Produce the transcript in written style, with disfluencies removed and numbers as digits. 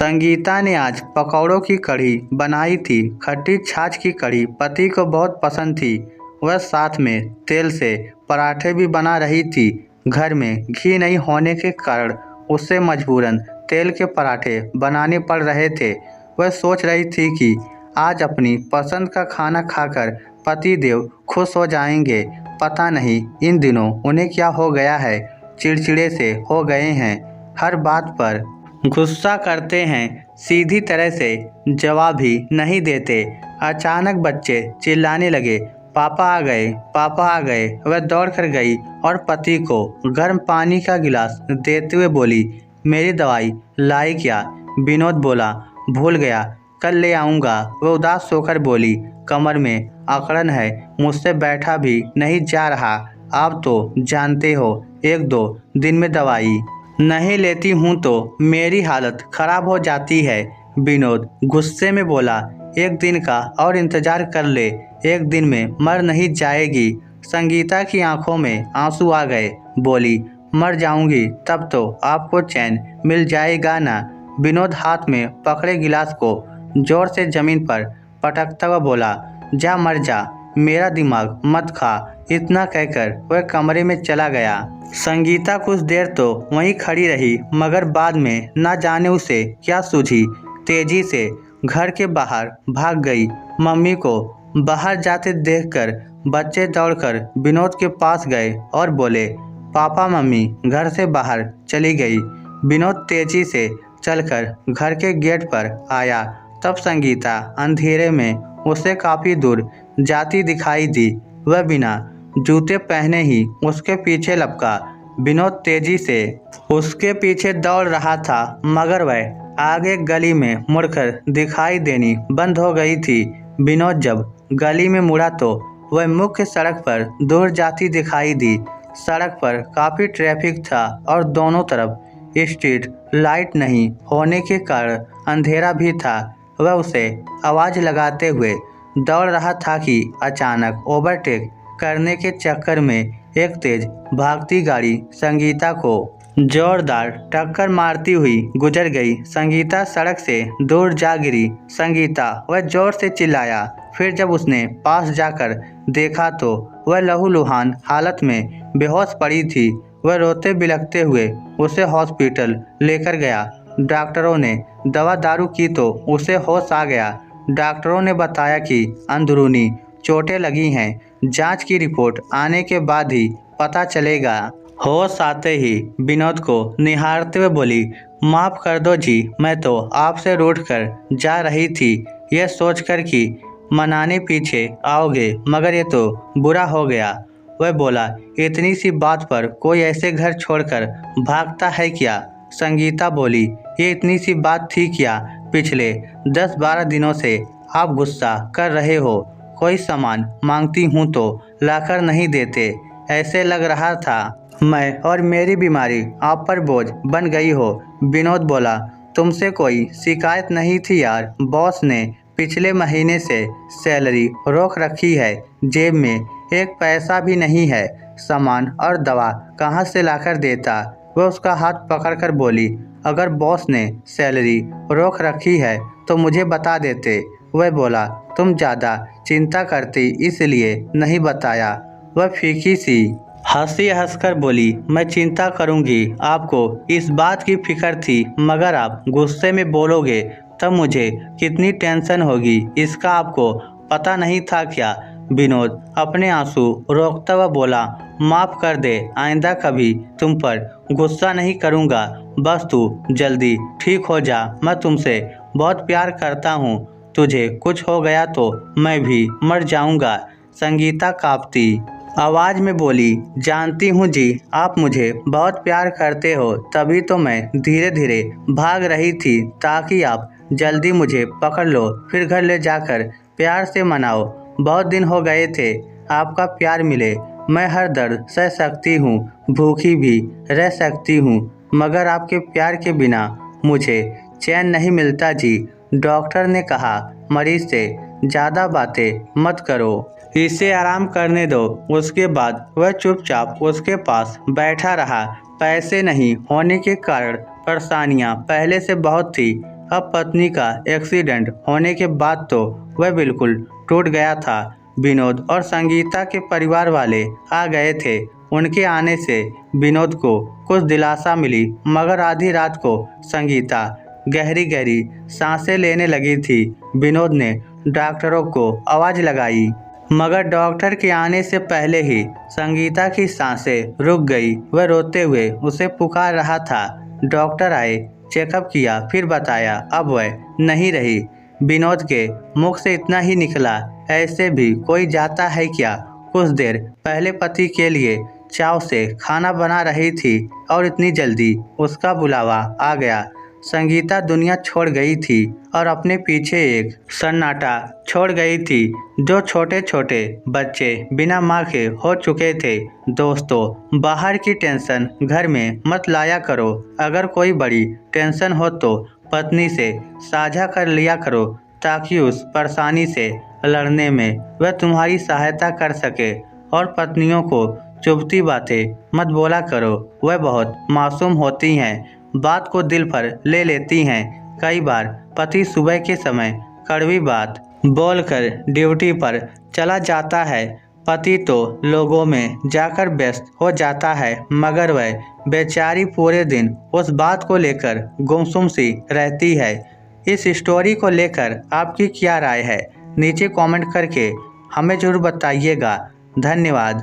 संगीता ने आज पकौड़ों की कढ़ी बनाई थी। खट्टी छाछ की कढ़ी पति को बहुत पसंद थी। वह साथ में तेल से पराठे भी बना रही थी। घर में घी नहीं होने के कारण उसे मजबूरन तेल के पराठे बनाने पड़ रहे थे। वह सोच रही थी कि आज अपनी पसंद का खाना खाकर पति देव खुश हो जाएंगे। पता नहीं इन दिनों उन्हें क्या हो गया है, चिड़चिड़े से हो गए हैं, हर बात पर गुस्सा करते हैं, सीधी तरह से जवाब ही नहीं देते। अचानक बच्चे चिल्लाने लगे, पापा आ गए, पापा आ गए। वह दौड़ कर गई और पति को गर्म पानी का गिलास देते हुए बोली, मेरी दवाई लाई क्या? विनोद बोला, भूल गया, कल ले आऊँगा। वह उदास होकर बोली, कमर में अकड़न है, मुझसे बैठा भी नहीं जा रहा। आप तो जानते हो, 1-2 दिन में दवाई नहीं लेती हूँ तो मेरी हालत खराब हो जाती है। विनोद गुस्से में बोला, 1 दिन का और इंतजार कर ले, 1 दिन में मर नहीं जाएगी। संगीता की आंखों में आंसू आ गए, बोली, मर जाऊंगी तब तो आपको चैन मिल जाएगा ना। विनोद हाथ में पकड़े गिलास को जोर से जमीन पर पटकता हुआ बोला, जा मर जा, मेरा दिमाग मत खा। इतना कहकर वह कमरे में चला गया। संगीता कुछ देर तो वहीं खड़ी रही, मगर बाद में न जाने उसे क्या सूझी, तेजी से घर के बाहर भाग गई। मम्मी को बाहर जाते देखकर बच्चे दौड़कर विनोद के पास गए और बोले, पापा मम्मी घर से बाहर चली गई। विनोद तेजी से चलकर घर के गेट पर आया। तब संगीता अंधेरे में उसे काफ़ी दूर जाती दिखाई दी। वह बिना जूते पहने ही उसके पीछे लपका। विनोद तेजी से उसके पीछे दौड़ रहा था, मगर वह आगे गली में मुड़कर दिखाई देनी बंद हो गई थी। विनोद जब गली में मुड़ा तो वह मुख्य सड़क पर दूर जाती दिखाई दी। सड़क पर काफ़ी ट्रैफिक था और दोनों तरफ स्ट्रीट लाइट नहीं होने के कारण अंधेरा भी था। वह उसे आवाज़ लगाते हुए दौड़ रहा था कि अचानक ओवरटेक करने के चक्कर में एक तेज भागती गाड़ी संगीता को जोरदार टक्कर मारती हुई गुजर गई। संगीता सड़क से दूर जा गिरी। संगीता वह जोर से चिल्लाया। फिर जब उसने पास जाकर देखा तो वह लहूलुहान हालत में बेहोश पड़ी थी। वह रोते बिलखते हुए उसे हॉस्पिटल लेकर गया। डॉक्टरों ने दवा दारू की तो उसे होश आ गया। डॉक्टरों ने बताया कि अंदरूनी चोटें लगी हैं, जांच की रिपोर्ट आने के बाद ही पता चलेगा। होश आते ही विनोद को निहारते हुए बोली, माफ़ कर दो जी, मैं तो आपसे रूठकर जा रही थी, यह सोचकर कि मनाने पीछे आओगे, मगर ये तो बुरा हो गया। वह बोला, इतनी सी बात पर कोई ऐसे घर छोड़कर भागता है क्या? संगीता बोली, ये इतनी सी बात थी क्या? पिछले 10-12 दिनों से आप गुस्सा कर रहे हो। कोई सामान मांगती हूँ तो लाकर नहीं देते। ऐसे लग रहा था मैं और मेरी बीमारी आप पर बोझ बन गई हो। विनोद बोला, तुमसे कोई शिकायत नहीं थी यार। बॉस ने पिछले महीने से सैलरी रोक रखी है, जेब में 1 पैसा भी नहीं है। सामान और दवा कहाँ से लाकर देता? वह उसका हाथ पकड़कर बोली, अगर बॉस ने सैलरी रोक रखी है तो मुझे बता देते। वह बोला, तुम ज़्यादा चिंता करती इसलिए नहीं बताया। वह फीकी सी हंसी हंसकर बोली, मैं चिंता करूंगी, आपको इस बात की फिक्र थी, मगर आप गुस्से में बोलोगे तब मुझे कितनी टेंशन होगी, इसका आपको पता नहीं था क्या? विनोद अपने आंसू रोकता हुआ बोला, माफ़ कर दे, आइंदा कभी तुम पर गुस्सा नहीं करूंगा। बस तू जल्दी ठीक हो जा, मैं तुमसे बहुत प्यार करता हूँ। तुझे कुछ हो गया तो मैं भी मर जाऊंगा। संगीता कांपती आवाज़ में बोली, जानती हूँ जी, आप मुझे बहुत प्यार करते हो, तभी तो मैं धीरे धीरे भाग रही थी ताकि आप जल्दी मुझे पकड़ लो, फिर घर ले जाकर प्यार से मनाओ। बहुत दिन हो गए थे आपका प्यार मिले। मैं हर दर्द सह सकती हूँ, भूखी भी रह सकती हूँ, मगर आपके प्यार के बिना मुझे चैन नहीं मिलता जी। डॉक्टर ने कहा, मरीज से ज़्यादा बातें मत करो, इसे आराम करने दो। उसके बाद वह चुपचाप उसके पास बैठा रहा। पैसे नहीं होने के कारण परेशानियां पहले से बहुत थी, अब पत्नी का एक्सीडेंट होने के बाद तो वह बिल्कुल टूट गया था। विनोद और संगीता के परिवार वाले आ गए थे। उनके आने से विनोद को कुछ दिलासा मिली, मगर आधी रात को संगीता गहरी गहरी सांसें लेने लगी थी। विनोद ने डॉक्टरों को आवाज़ लगाई, मगर डॉक्टर के आने से पहले ही संगीता की सांसें रुक गई। वह रोते हुए उसे पुकार रहा था। डॉक्टर आए, चेकअप किया, फिर बताया अब वह नहीं रही। विनोद के मुख से इतना ही निकला, ऐसे भी कोई जाता है क्या? कुछ देर पहले पति के लिए चाव से खाना बना रही थी और इतनी जल्दी उसका बुलावा आ गया। संगीता दुनिया छोड़ गई थी और अपने पीछे एक सन्नाटा छोड़ गई थी। जो छोटे छोटे बच्चे बिना माँ के हो चुके थे। दोस्तों, बाहर की टेंशन घर में मत लाया करो। अगर कोई बड़ी टेंशन हो तो पत्नी से साझा कर लिया करो, ताकि उस परेशानी से लड़ने में वह तुम्हारी सहायता कर सके। और पत्नियों को चुभती बातें मत बोला करो, वह बहुत मासूम होती हैं, बात को दिल पर ले लेती हैं। कई बार पति सुबह के समय कड़वी बात बोलकर ड्यूटी पर चला जाता है। पति तो लोगों में जाकर व्यस्त हो जाता है, मगर वह बेचारी पूरे दिन उस बात को लेकर गुमसुम सी रहती है। इस स्टोरी को लेकर आपकी क्या राय है? नीचे कमेंट करके हमें ज़रूर बताइएगा। धन्यवाद।